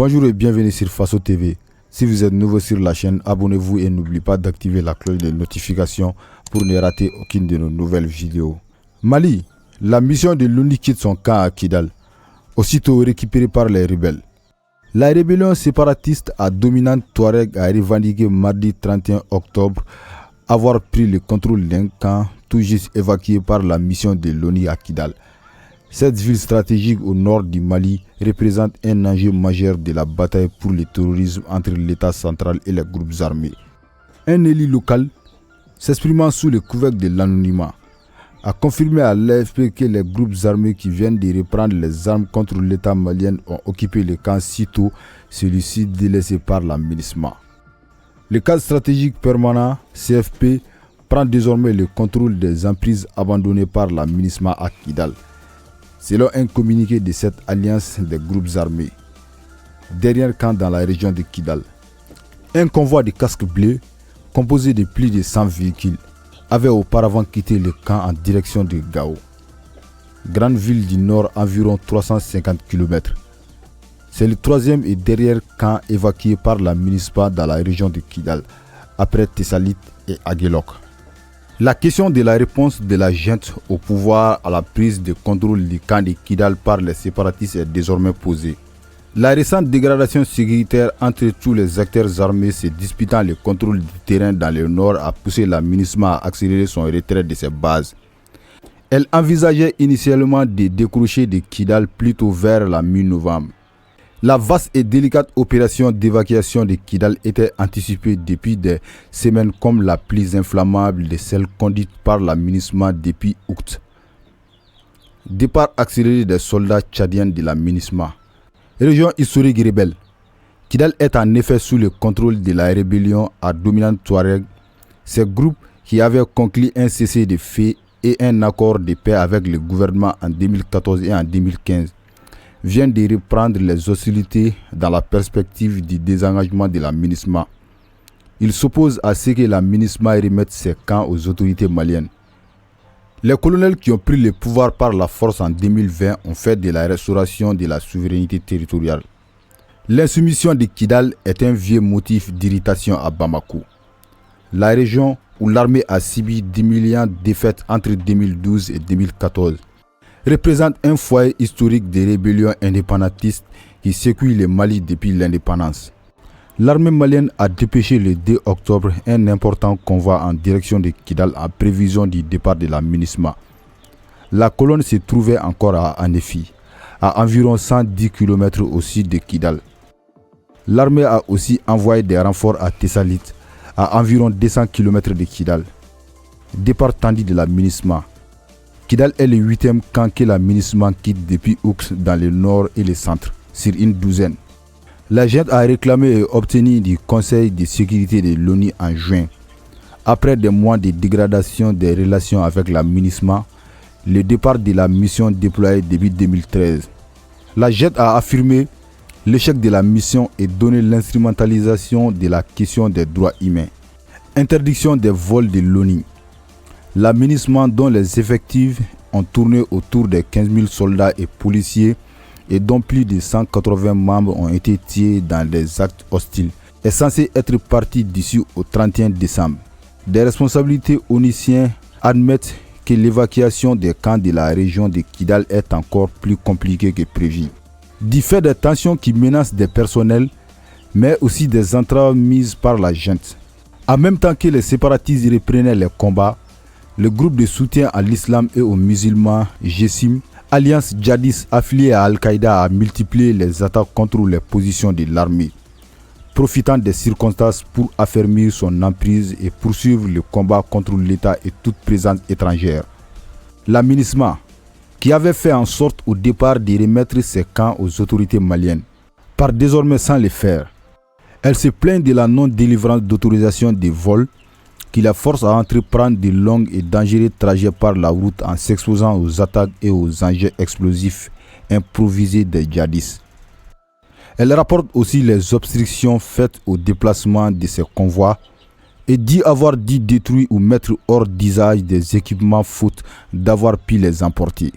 Bonjour et bienvenue sur Faso TV. Si vous êtes nouveau sur la chaîne, abonnez-vous et n'oubliez pas d'activer la cloche de notification pour ne rater aucune de nos nouvelles vidéos. Mali, la mission de l'ONU quitte son camp à Kidal, aussitôt récupérée par les rebelles. La rébellion séparatiste à dominante Touareg a revendiqué mardi 31 octobre avoir pris le contrôle d'un camp tout juste évacué par la mission de l'ONU à Kidal. Cette ville stratégique au nord du Mali représente un enjeu majeur de la bataille pour le terrorisme entre l'État central et les groupes armés. Un élu local, s'exprimant sous le couvercle de l'anonymat, a confirmé à l'AFP que les groupes armés qui viennent de reprendre les armes contre l'État malien ont occupé le camp sitôt celui-ci délaissé par la MINUSMA. Le cadre stratégique permanent, CFP, prend désormais le contrôle des emprises abandonnées par la MINUSMA à Kidal, selon un communiqué de cette alliance des groupes armés. Derrière camp dans la région de Kidal, un convoi de casques bleus, composé de plus de 100 véhicules, avait auparavant quitté le camp en direction de Gao, grande ville du nord environ 350 km. C'est le troisième et dernier camp évacué par la MINUSMA dans la région de Kidal, après Tessalit et Aguelok. La question de la réponse de la junte au pouvoir à la prise de contrôle du camp de Kidal par les séparatistes est désormais posée. La récente dégradation sécuritaire entre tous les acteurs armés se disputant le contrôle du terrain dans le nord a poussé la MINUSMA à accélérer son retrait de ses bases. Elle envisageait initialement de décrocher de Kidal plutôt vers la mi-novembre. La vaste et délicate opération d'évacuation de Kidal était anticipée depuis des semaines comme la plus inflammable de celles conduites par la MINUSMA depuis août. Départ accéléré des soldats tchadiens de la MINUSMA. Région historique rebelle. Kidal est en effet sous le contrôle de la rébellion à dominante Touareg. Ces groupes qui avaient conclu un cessez-le-feu et un accord de paix avec le gouvernement en 2014 et en 2015 viennent de reprendre les hostilités dans la perspective du désengagement de la MINUSMA. Ils s'opposent à ce que la MINUSMA remette ses camps aux autorités maliennes. Les colonels qui ont pris le pouvoir par la force en 2020 ont fait de la restauration de la souveraineté territoriale. L'insoumission de Kidal est un vieux motif d'irritation à Bamako, la région où l'armée a subi 10 millions de défaites entre 2012 et 2014. Représente un foyer historique de rébellions indépendantistes qui secouent le Mali depuis l'indépendance. L'armée malienne a dépêché le 2 octobre un important convoi en direction de Kidal en prévision du départ de la MINUSMA. La colonne se trouvait encore à Anefi, à environ 110 km au sud de Kidal. L'armée a aussi envoyé des renforts à Tessalit, à environ 200 km de Kidal. Départ tendu de la MINUSMA. Kidal est le 8e camp que la MINUSMA quitte depuis août dans le nord et le centre, sur une douzaine. La junte a réclamé et obtenu du Conseil de sécurité de l'ONU en juin. Après des mois de dégradation des relations avec la MINUSMA, le départ de la mission déployée début 2013. La junte a affirmé l'échec de la mission et donné l'instrumentalisation de la question des droits humains. Interdiction des vols de l'ONU. La MINUSMA, dont les effectifs ont tourné autour de 15 000 soldats et policiers et dont plus de 180 membres ont été tués dans des actes hostiles, est censée être partie d'ici au 31 décembre. Des responsabilités onusiennes admettent que l'évacuation des camps de la région de Kidal est encore plus compliquée que prévu. Du fait des tensions qui menacent des personnels, mais aussi des entraves mises par la junte. En même temps que les séparatistes reprenaient les combats, le groupe de soutien à l'islam et aux musulmans, GESIM, alliance djihadiste affiliée à Al-Qaïda, a multiplié les attaques contre les positions de l'armée, profitant des circonstances pour affermir son emprise et poursuivre le combat contre l'État et toute présence étrangère. La MINUSMA, qui avait fait en sorte au départ de remettre ses camps aux autorités maliennes, part désormais sans le faire. Elle se plaint de la non-délivrance d'autorisation de vol qui la force à entreprendre de longues et dangereux trajets par la route en s'exposant aux attaques et aux engins explosifs improvisés des djihadistes. Elle rapporte aussi les obstructions faites au déplacement de ces convois et dit avoir dû détruire ou mettre hors d'usage des équipements faute d'avoir pu les emporter.